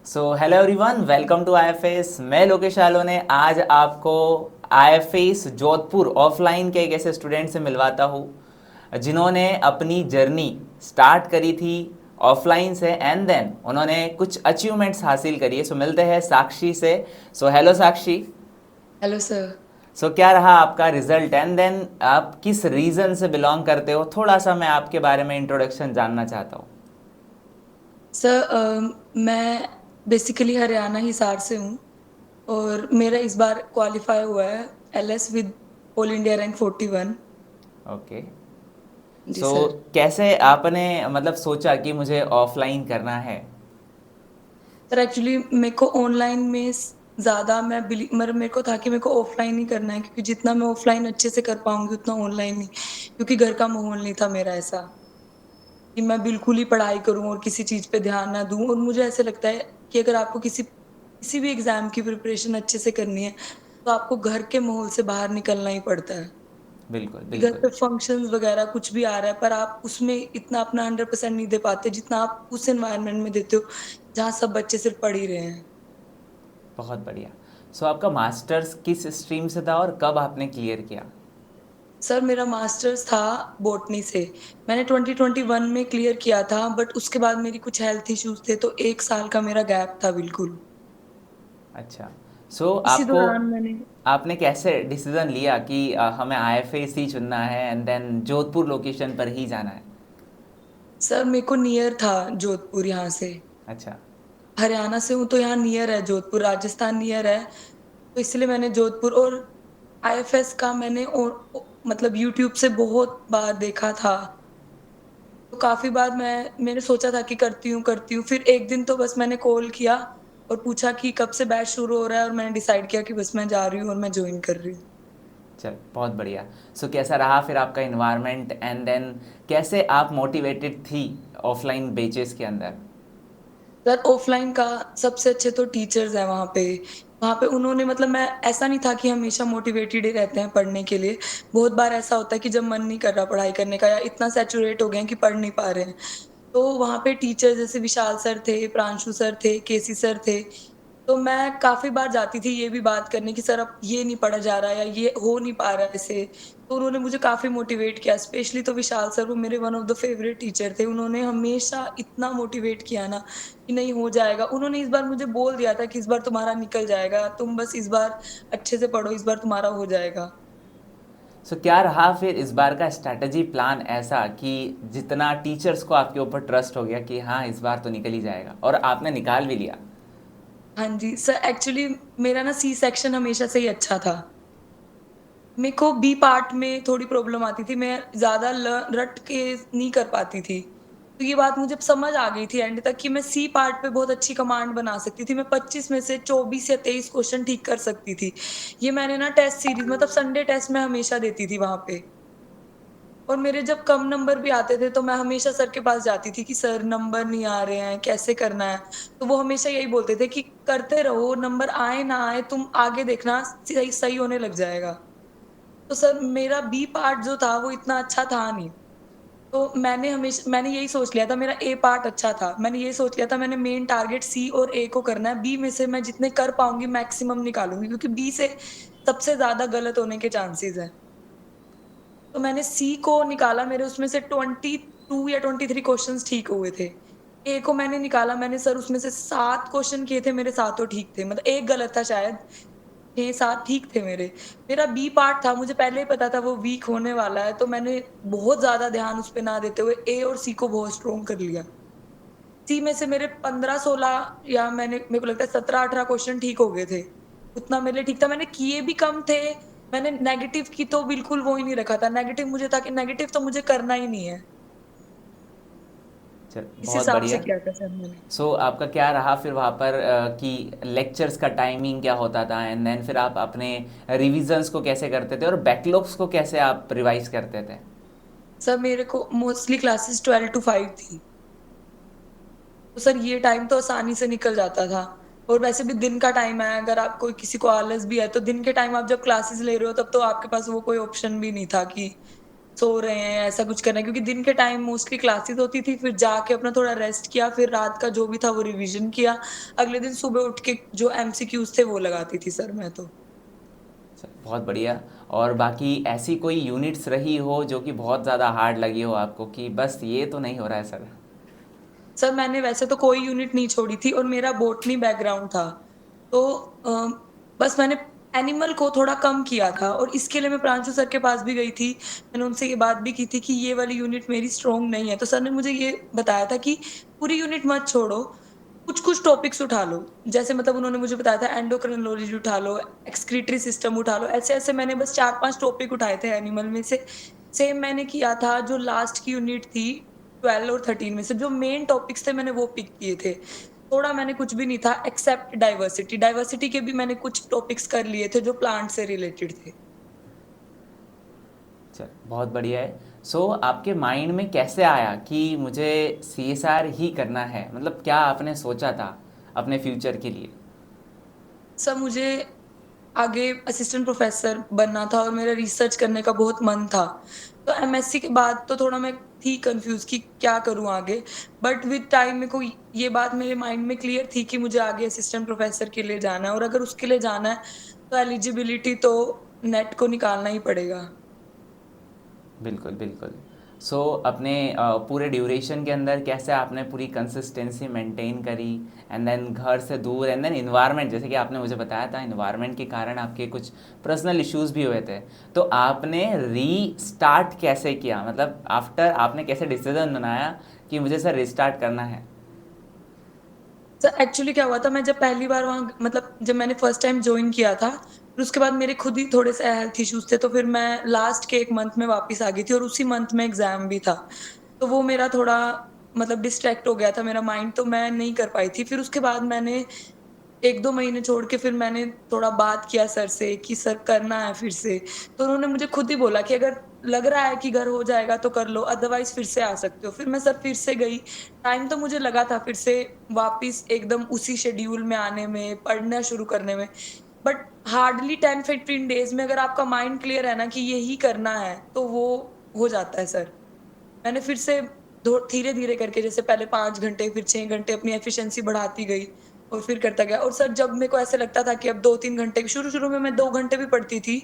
So hello everyone, welcome to IFS. मैं लोकेश आलो ने आज आपको आईएफएस जोधपुर ऑफलाइन के एक ऐसे स्टूडेंट से मिलवाता हूँ जिन्होंने अपनी जर्नी स्टार्ट करी थी ऑफलाइन से एंड देन उन्होंने कुछ अचीवमेंट्स हासिल करी है। सो मिलते हैं साक्षी से। So hello Sakshi. Hello sir. So क्या रहा आपका रिजल्ट एंड देन आप किस रीजन से बिलोंग करते हो, थोड़ा सा मैं आपके बारे में इंट्रोडक्शन जानना चाहता हूँ। सर मैं बेसिकली हरियाणा हिसार से हूँ और मेरा इस बार क्वालिफाई हुआ है LS with all India rank 41। Okay. जी सो सर। कैसे आपने मतलब सोचा कि मुझे ऑफलाइन करना है। सर एक्चुअली मेरे को ऑनलाइन में ज़्यादा मेरे को था कि मेरे को ऑफलाइन ही करना है, क्योंकि जितना मैं ऑफलाइन अच्छे से कर पाऊंगी उतना ऑनलाइन नहीं, क्योंकि घर का माहौल नहीं था मेरा ऐसा कि मैं बिल्कुल ही पढ़ाई करूं और किसी चीज़ पे ध्यान ना दूं। और मुझे ऐसे लगता है कि अगर आपको किसी किसी भी एग्ज़ाम की प्रिपरेशन अच्छे से करनी है, तो आपको घर के माहौल से बाहर निकलना ही पड़ता है। बिल्कुल कि घर बिल्कुल। पे फंक्शंस वगैरह कुछ भी आ रहा है, पर आप उसमें इतना अपना 100% नहीं दे पाते, जितना आप उस एनवायरनमेंट में देते हो, जहाँ सब बच्चे सिर्फ पढ़ ही रहे हैं। बहुत बढ़िया। सो आपका मास्टर्स किस स्ट्रीम से था और कब आपने क्लियर किया। सर मेरा मास्टर्स था बॉटनी से। मैंने 2021 में क्लियर किया था, बट उसके बाद मेरी कुछ हेल्थ इश्यूज़ थे, तो 1 साल का मेरा गैप था बिल्कुल। अच्छा। सो इसी आपको दौरान मैंने आपने कैसे डिसीज़न लिया कि हमें आईएफएस ही चुनना है एंड देन जोधपुर लोकेशन पर ही जाना है। सर मेरे को नियर था जोधपुर यहाँ से। अच्छा। हरियाणा से हूँ तो यहाँ नियर है जोधपुर, राजस्थान नियर है, तो इसलिए मैंने जोधपुर। और आईएफएस का मैंने मतलब यूट्यूब से बहुत बार देखा था, तो काफ़ी बार मैंने सोचा था कि करती हूँ। फिर एक दिन तो बस मैंने कॉल किया और पूछा कि कब से बैच शुरू हो रहा है, और मैंने डिसाइड किया कि बस मैं जा रही हूँ और मैं जॉइन कर रही हूँ। चल बहुत बढ़िया। सो कैसा रहा फिर आपका इन्वायरमेंट एंड देन कैसे आप मोटिवेटेड थी ऑफलाइन बेचेस के अंदर। सर ऑफलाइन का सबसे अच्छे तो टीचर्स हैं वहाँ पे। वहाँ पे उन्होंने मतलब मैं ऐसा नहीं था कि हमेशा मोटिवेटेड ही रहते हैं पढ़ने के लिए। बहुत बार ऐसा होता है कि जब मन नहीं कर रहा पढ़ाई करने का, या इतना सैचुरेट हो गए हैं कि पढ़ नहीं पा रहे हैं, तो वहाँ पे टीचर जैसे विशाल सर थे, प्रांशु सर थे, केसी सर थे। तो मैं काफ़ी बार जाती थी ये भी बात करने कि सर अब ये नहीं पढ़ा जा रहा है या ये हो नहीं पा रहा है ऐसे। तो उन्होंने मुझे काफ़ी मोटिवेट किया, स्पेशली तो विशाल सर, वो मेरे one of the favourite teacher थे। उन्होंने हमेशा इतना मोटिवेट किया ना कि नहीं हो जाएगा। उन्होंने इस बार मुझे बोल दिया था कि इस बार तुम्हारा निकल जाएगा, तुम बस इस बार अच्छे से पढ़ो, इस बार तुम्हारा हो जाएगा। सो क्या रहा फिर इस बार का स्ट्रैटेजी प्लान ऐसा कि जितना टीचर्स को आपके ऊपर ट्रस्ट हो गया कि हाँ इस बार तो निकल ही जाएगा और आपने निकाल भी लिया। हाँ जी, सर एक्चुअली मेरा ना सी सेक्शन हमेशा से ही अच्छा था। मेरे को बी पार्ट में थोड़ी प्रॉब्लम आती थी, मैं ज़्यादा ल रट के नहीं कर पाती थी। तो ये बात मुझे समझ आ गई थी एंड तक कि मैं सी पार्ट पे बहुत अच्छी कमांड बना सकती थी। मैं 25 में से 24 या 23 क्वेश्चन ठीक कर सकती थी। ये मैंने ना टेस्ट सीरीज़ मतलब संडे टेस्ट मैं हमेशा देती थी वहाँ पे। और मेरे जब कम नंबर भी आते थे, तो मैं हमेशा सर के पास जाती थी कि सर नंबर नहीं आ रहे हैं, कैसे करना है? तो वो हमेशा यही बोलते थे कि करते रहो, नंबर आए ना आए तुम आगे देखना, सही सही होने लग जाएगा। तो सर मेरा बी पार्ट जो था वो इतना अच्छा था नहीं। तो मैंने यही सोच लिया था, मेरा ए पार्ट अच्छा था। मैंने यही सोच लिया था मैंने मेन टारगेट सी और ए को करना है। बी में से मैं जितने कर पाऊँगी मैक्सिमम निकालूँगी, क्योंकि बी से सबसे ज़्यादा गलत होने के चांसेज़ हैं। तो मैंने सी को निकाला, मेरे उसमें से 22 या 23 क्वेश्चंस ठीक हुए थे। ए को मैंने निकाला, मैंने सर उसमें से 7 क्वेश्चन किए थे, मेरे सातों ठीक थे। मतलब एक गलत था शायद, 6-7 ठीक थे मेरे। मेरा बी पार्ट था, मुझे पहले ही पता था वो वीक होने वाला है, तो मैंने बहुत ज़्यादा ध्यान उस पे ना देते हुए ए और सी को बहुत स्ट्रॉन्ग कर लिया। सी में से मेरे 15-16 या मेरे को लगता है 17-18 क्वेश्चन ठीक हो गए थे। उतना मेरे लिए ठीक था, मैंने किए भी कम थे। मैंने नेगेटिव की तो बिल्कुल वो ही नहीं रखा था, नेगेटिव मुझे था कि नेगेटिव तो मुझे करना ही नहीं है। चल इस बहुत हिसाब से बढ़िया। किया था सर मैंने। सो आपका क्या रहा फिर वहाँ पर कि लेक्चर्स का टाइमिंग क्या होता था एंड देन फिर आप अपने रिविजन्स को कैसे करते थे और बैकलॉग्स को कैसे आप रिवाइज करते थे। सर मेरे को मोस्टली क्लासेस 12 टू 5 थी। तो सर ये टाइम तो आसानी से निकल जाता था। और वैसे भी दिन का टाइम है, अगर आप कोई किसी को आलस भी है, तो दिन के टाइम आप जब क्लासेस ले रहे हो तब तो आपके पास वो कोई ऑप्शन भी नहीं था कि सो रहे हैं, ऐसा कुछ कर रहे हैं, क्योंकि दिन के टाइम मोस्टली क्लासेस होती थी, फिर जाके अपना थोड़ा रेस्ट किया, फिर रात का जो भी था वो रिवीजन किया। अगले दिन सुबह उठ के जो एमसीक्यूज़ थे वो लगाती थी सर मैं तो। बहुत बढ़िया। और बाकी ऐसी कोई यूनिट्स रही हो जो कि बहुत ज़्यादा हार्ड लगी हो आपको कि बस ये तो नहीं हो रहा है सर? सर मैंने वैसे तो कोई यूनिट नहीं छोड़ी थी और मेरा बॉटनी बैकग्राउंड था। तो बस मैंने एनिमल को थोड़ा कम किया था और इसके लिए मैं प्रांशु सर के पास भी गई थी। मैंने उनसे ये बात भी की थी कि ये वाली यूनिट मेरी स्ट्रॉन्ग नहीं है। तो सर ने मुझे ये बताया था कि पूरी यूनिट मत छोड़ो, कुछ-कुछ टॉपिक्स उठा लो। जैसे मतलब उन्होंने मुझे बताया था एंडोक्रिनोलॉजी उठा लो, एक्सक्रीटरी सिस्टम उठा लो, ऐसे-ऐसे मैंने बस 4-5 टॉपिक उठाए थे एनिमल में से। सेम मैंने किया था जो लास्ट की यूनिट थी 12 और 13 में से जो मेन टॉपिक्स थे मैंने वो पिक किए थे। थोड़ा मैंने कुछ भी नहीं था एक्सेप्ट डाइवर्सिटी। डाइवर्सिटी के भी मैंने कुछ टॉपिक्स कर लिए थे जो प्लांट से रिलेटेड थे। चल बहुत बढ़िया है। सो आपके माइंड में कैसे आया कि मुझे सीएसआर ही करना है? मतलब क्या आपने सोचा था अपने फ्यूचर के लिए? सर मुझे आगे असिस्टेंट प्रोफ़ेसर बनना था और मेरा रिसर्च करने का बहुत मन था। तो एमएससी के बाद तो थोड़ा मैं थी कन्फ्यूज़ कि क्या करूँ आगे? बट विद टाइम मेरे को ये बात मेरे माइंड में क्लियर थी कि मुझे आगे असिस्टेंट प्रोफ़ेसर के लिए जाना है और अगर उसके लिए जाना है, तो एलिजिबिलिटी तो नेट को निकालना ही पड़ेगा। बिल्कुल बिल्कुल। सो अपने पूरे ड्यूरेशन के अंदर कैसे आपने पूरी कंसिस्टेंसी मेंटेन करी, एंड देन घर से दूर, एंड देन इन्वायरमेंट, जैसे कि आपने मुझे बताया था इन्वायरमेंट के कारण आपके कुछ पर्सनल इश्यूज भी हुए थे, तो आपने रीस्टार्ट कैसे किया? मतलब आफ्टर आपने कैसे डिसीजन बनाया कि मुझे सर रिस्टार्ट करना है? सर एक्चुअली क्या हुआ था मैं जब पहली बार वहाँ मतलब जब मैंने फर्स्ट टाइम जॉइन किया था, फिर उसके बाद मेरे खुद ही थोड़े-से हेल्थ इश्यूज़ थे, तो फिर मैं लास्ट के 1 मंथ में वापस आ गई थी और उसी मंथ में एग्ज़ाम भी था। तो वो मेरा थोड़ा मतलब डिस्ट्रैक्ट हो गया था मेरा माइंड, तो मैं नहीं कर पाई थी। फिर उसके बाद मैंने 1-2 महीने छोड़ के फिर मैंने थोड़ा बात किया सर से कि सर करना है फिर से। तो उन्होंने मुझे खुद ही बोला कि अगर लग रहा है कि घर हो जाएगा तो कर लो, अदरवाइज़ फिर से आ सकते हो। फिर मैं सर फिर से गई। टाइम तो मुझे लगा था फिर से वापिस एकदम उसी शेड्यूल में आने में, पढ़ना शुरू करने में। बट हार्डली 10-15 डेज़ में अगर आपका माइंड क्लियर है ना कि यही करना है, तो वो हो जाता है सर। मैंने फिर से धो धीरे-धीरे करके जैसे पहले 5 घंटे फिर 6 घंटे अपनी एफिशिएंसी बढ़ाती गई और फिर करता गया और सर जब मेरे को ऐसा लगता था कि अब 2-3 घंटे शुरू-शुरू में मैं 2 घंटे भी पढ़ती थी,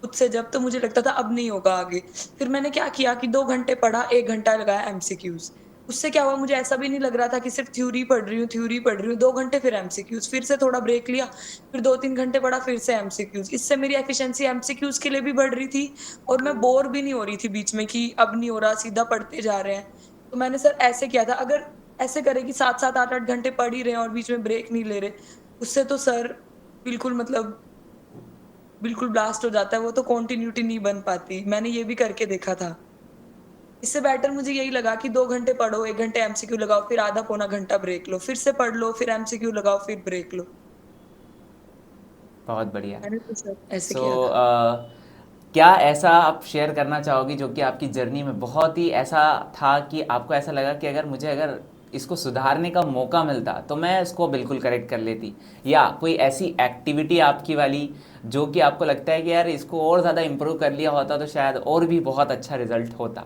खुद से जब तो मुझे लगता था अब नहीं होगा आगे। फिर मैंने क्या किया कि 2 घंटे पढ़ा, 1 घंटा लगाया एमसीक्यूज़। उससे क्या हुआ मुझे ऐसा भी नहीं लग रहा था कि सिर्फ थ्योरी पढ़ रही हूँ, 2 घंटे फिर एमसीक्यूज़, फिर से थोड़ा ब्रेक लिया, फिर 2-3 घंटे पढ़ा, फिर से एमसीक्यूज़। इससे मेरी एफिशिएंसी एमसीक्यूज़ के लिए भी बढ़ रही थी और मैं बोर भी नहीं हो रही थी बीच में कि अब नहीं हो रहा, सीधा पढ़ते जा रहे हैं। तो मैंने सर ऐसे किया था, अगर ऐसे करें कि 7-7, 8-8 घंटे पढ़ ही रहे हैं और बीच में ब्रेक नहीं ले रहे, उससे तो सर बिल्कुल मतलब बिल्कुल ब्लास्ट हो जाता है, वो तो कंटिन्यूटी नहीं बन पाती। मैंने ये भी करके देखा था। इससे बेटर मुझे यही लगा कि 2 घंटे पढ़ो, 1 घंटे एमसीक्यू लगाओ, फिर आधा पौना घंटा ब्रेक लो, फिर से पढ़ लो, फिर एमसीक्यू लगाओ, फिर ब्रेक लो। बहुत बढ़िया। मैंने तो सर ऐसे सो किया था। क्या ऐसा आप शेयर करना चाहोगी जो कि आपकी जर्नी में बहुत ही ऐसा था कि आपको ऐसा लगा कि अगर इसको सुधारने का मौका मिलता तो मैं इसको बिल्कुल करेक्ट कर लेती, या कोई ऐसी एक्टिविटी आपकी वाली जो कि आपको लगता है कि यार इसको और ज़्यादा इम्प्रूव कर लिया होता तो शायद और भी बहुत अच्छा रिजल्ट होता?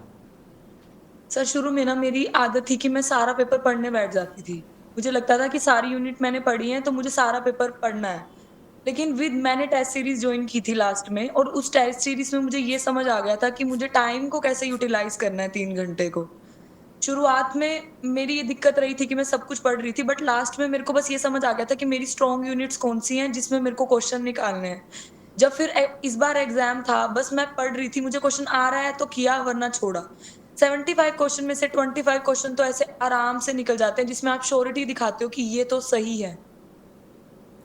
सर शुरू में ना मेरी आदत थी कि मैं सारा पेपर पढ़ने बैठ जाती थी। मुझे लगता था कि सारी यूनिट मैंने पढ़ी है तो मुझे सारा पेपर पढ़ना है। लेकिन विद मैंने टेस्ट सीरीज़ जॉइन की थी लास्ट में और उस टेस्ट सीरीज़ में मुझे ये समझ आ गया था कि मुझे टाइम को कैसे यूटिलाइज़ करना है 3 घंटे को। शुरुआत में मेरी ये दिक्कत रही थी कि मैं सब कुछ पढ़ रही थी बट लास्ट में मेरे को बस ये समझ आ गया था कि मेरी स्ट्रॉन्ग यूनिट्स कौन-सी हैं जिसमें मेरे को क्वेश्चन निकालने हैं। जब फिर इस बार एग्ज़ाम था बस मैं पढ़ रही थी, मुझे क्वेश्चन आ रहा है तो किया वरना छोड़ा। 75 क्वेश्चन में से 25 क्वेश्चन तो ऐसे आराम से निकल जाते हैं जिसमें आप श्योरिटी दिखाते हो कि ये तो सही है।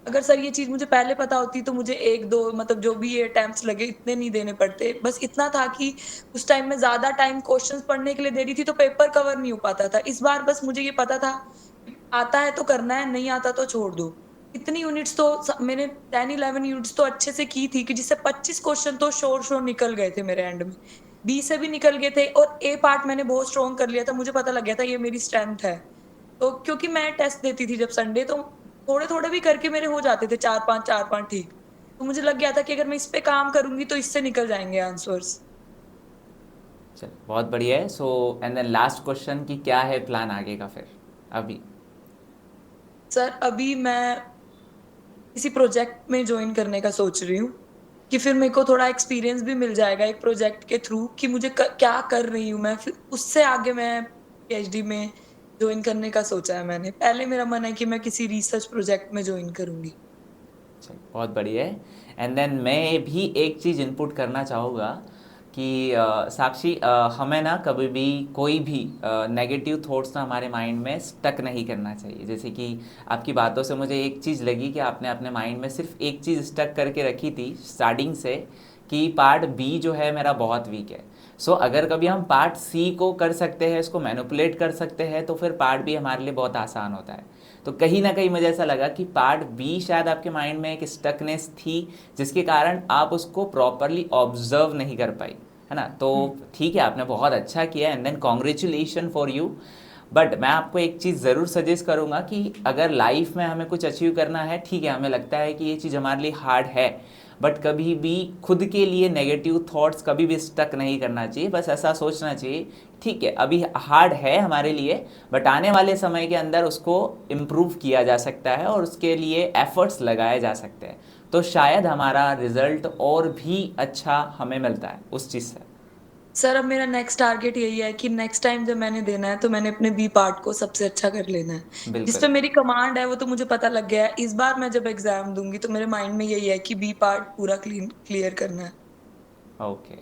अगर सर ये चीज़ मुझे पहले पता होती तो मुझे 1-2 मतलब जो भी ये अटेम्प्ट्स लगे इतने नहीं देने पड़ते। बस इतना था कि उस टाइम मैं ज़्यादा टाइम क्वेश्चन्स पढ़ने के लिए दे रही थी तो पेपर कवर नहीं हो पाता था। इस बार बस मुझे ये पता था, आता है तो करना है, नहीं आता तो छोड़ दो। इतनी यूनिट्स तो मैंने 10-11 यूनिट्स तो अच्छे से की थी कि जिससे 25 क्वेश्चन तो श्योर निकल गए थे मेरे एंड में। बी से भी निकल गए थे और ए पार्ट मैंने बहुत स्ट्रॉन्ग कर लिया था। मुझे पता लग गया था ये मेरी स्ट्रेंथ है। तो क्योंकि मैं टेस्ट देती थी जब संडे तो थोड़े-थोड़े भी करके मेरे हो जाते थे 4-5 ठीक। तो मुझे लग गया था कि अगर मैं इस पे काम करूँगी तो इससे निकल जाएँगे आंसर्स। चल बहुत बढ़िया है। So and then last question कि क्या है प्लान आगे का फिर अभी? सर अभी मैं किसी प्रोजेक्ट में ज्वाइन करने का सोच रही हूँ कि फिर मेरे को थोड़ा एक्सपीरियंस भी मिल जाएगा एक प्रोजेक्ट के थ्रू कि मुझे क्या कर रही हूँ मैं, फिर उससे आगे मैं पीएचडी में ज्वाइन करने का सोचा है मैंने। पहले मेरा मन है कि मैं किसी रिसर्च प्रोजेक्ट में ज्वाइन करूंगी। चल बहुत बढ़िया है। एंड देन मैं भी एक चीज़ इनपुट करना चाहूँगा कि साक्षी, हमें ना कभी भी कोई भी नेगेटिव थॉट्स ना हमारे माइंड में स्टक नहीं करना चाहिए। जैसे कि आपकी बातों से मुझे एक चीज़ लगी कि आपने अपने माइंड में सिर्फ एक चीज़ स्टक करके रखी थी स्टार्टिंग से कि पार्ट बी जो है मेरा बहुत वीक है। सो अगर कभी हम पार्ट सी को कर सकते हैं, इसको मैनिपुलेट कर सकते हैं, तो फिर पार्ट बी हमारे लिए बहुत आसान होता है। तो कहीं ना कहीं मुझे ऐसा लगा कि पार्ट बी शायद आपके माइंड में एक स्टकनेस थी जिसके कारण आप उसको प्रॉपरली ऑब्जर्व नहीं कर पाई, है ना? तो हम्म। ठीक है, आपने बहुत अच्छा किया and then congratulation for you. But मैं आपको एक चीज़ ज़रूर सजेस्ट करूँगा कि अगर लाइफ में हमें कुछ अचीव करना है, ठीक है, हमें लगता है कि ये चीज़ हमारे लिए हार्ड है, बट कभी भी खुद के लिए नेगेटिव थॉट्स कभी भी स्टक नहीं करना चाहिए। बस ऐसा सोचना चाहिए, ठीक है अभी हार्ड है हमारे लिए, बट आने वाले समय के अंदर उसको इम्प्रूव किया जा सकता है और उसके लिए एफर्ट्स लगाए जा सकते हैं। तो शायद हमारा रिजल्ट और भी अच्छा हमें मिलता है उस चीज़ से। सर अब मेरा नेक्स्ट टारगेट यही है कि नेक्स्ट टाइम जब मैंने देना है तो मैंने अपने बी पार्ट को सबसे अच्छा कर लेना है। जिस पे बिल्कुल। मेरी कमांड है वो तो मुझे पता लग गया है। इस बार मैं जब एग्जाम दूंगी तो मेरे माइंड में यही है कि बी पार्ट पूरा क्लियर करना है। Okay,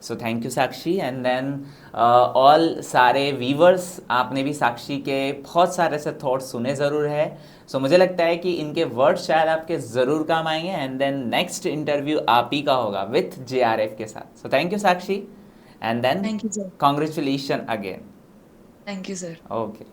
so thank you Sakshi. And then all सारे वीवर्स, आपने भी साक्षी के बहुत सारे ऐसे थॉट्स सुने ज़रूर है। सो मुझे लगता है कि इनके वर्ड्स शायद आपके ज़रूर काम आएंगे एंड देन नेक्स्ट इंटरव्यू आप ही का होगा विथ जेआरएफ के साथ। So thank you Sakshi and then thank you sir. Congratulation again. Thank you sir. Okay.